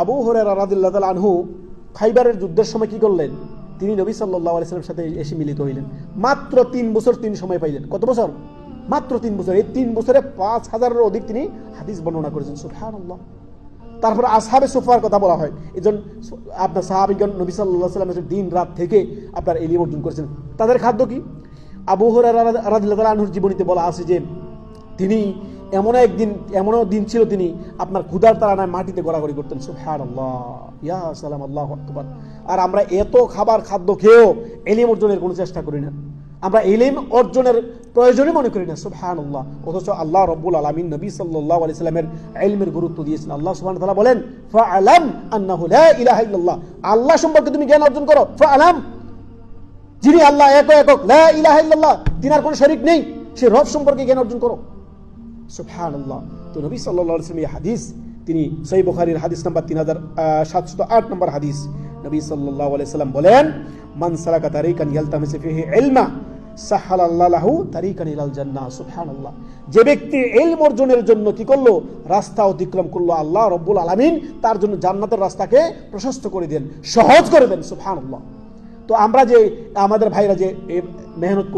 আবু হুরায়রা রাদিয়াল্লাহু তাআলা আনহু খাইবারের যুদ্ধের সময় কি করলেন? তিনি নবী সাল্লাল্লাহু আলাইহি ওয়াসাল্লামের সাথে এসে মিলিত হইলেন। মাত্র 3 বছর তিনি সময় পাইলেন। কত বছর? মাত্র 3 বছর। এই 3 বছরে 5000-এর অধিক তিনি হাদিস বর্ণনা করেছেন। সুবহানাল্লাহ। তারপরে আসহাবে সুফার কথা বলা হয়। এজন আপনার সাহাবীগণ নবী সাল্লাল্লাহু আলাইহি ওয়াসাল্লামের দিন রাত থেকে আপনার ইলম অর্জন করেছেন। তাদের খাদ্য কি? আবু হুরায়রা রাদিয়াল্লাহু তাআলা আনহুর জীবনীতে বলা আছে যে তিনি এমনও দিন ছিল তিনি আপনার ক্ষুধার তাড়নায় মাটিতে গড়াগড়ি করতেন। সুবহানাল্লাহ, ইয়া সালাম, আল্লাহু আকবার। আর আমরা এত খাদ্য খেয়েও ইলম অর্জনের কোনো চেষ্টা করি না। আমরা ইলম অর্জনের প্রয়োজনই মনে করি না। সুবহানাল্লাহ। অথচ আল্লাহ রাব্বুল আলামিন নবী সাল্লাল্লাহু আলাইহি সাল্লামের ইলমের গুরুত্ব দিয়েছেন। আল্লাহ সুবহানাহু ওয়া তাআলা বলেন, ফাআলাম আন্নাহু লা ইলাহা ইল্লাল্লাহ। আল্লাহ সম্পর্কে তুমি জ্ঞান অর্জন করো। ফাআলাম, যিনি আল্লাহ একক, লা ইলাহা ইল্লাল্লাহ, তিনার কোনো শরীক নেই, সেই রব সম্পর্কে জ্ঞান অর্জন করো। সুবহানাল্লাহ। তো নবী সাল্লাল্লাহু আলাইহি ওয়াসাল্লাম এই হাদিস, তিনি সহিহ বুখারীর হাদিস নাম্বার 3708 নম্বর হাদিস, নবী সাল্লাল্লাহু আলাইহি ওয়াসাল্লাম বলেন, মান সালাকা তারিকান ইয়ালতামিসু ফিহি ইলমা সাহালাল্লাহু লাহু তারিকান ইলাল জান্নাহ। সুবহানাল্লাহ। যে ব্যক্তি ইলম অর্জনের জন্য কি করলো? রাস্তা অতিক্রম করলো, আল্লাহ রাব্বুল আলামিন তার জন্য জান্নাতের রাস্তাকে প্রশস্ত করে দেন, সহজ করে দেন। সুবহানাল্লাহ। তো আমরা যে আমাদের ভাইরা যে মেহনত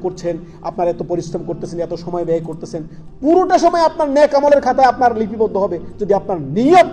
করছেন, আপনার এত পরিশ্রম করতেছেন, এত সময় ব্যয় করতেছেন, পুরোটা সময় আপনার নেক আমলের খাতায় আপনার লিপিবদ্ধ হবে যদি আপনার নিয়ত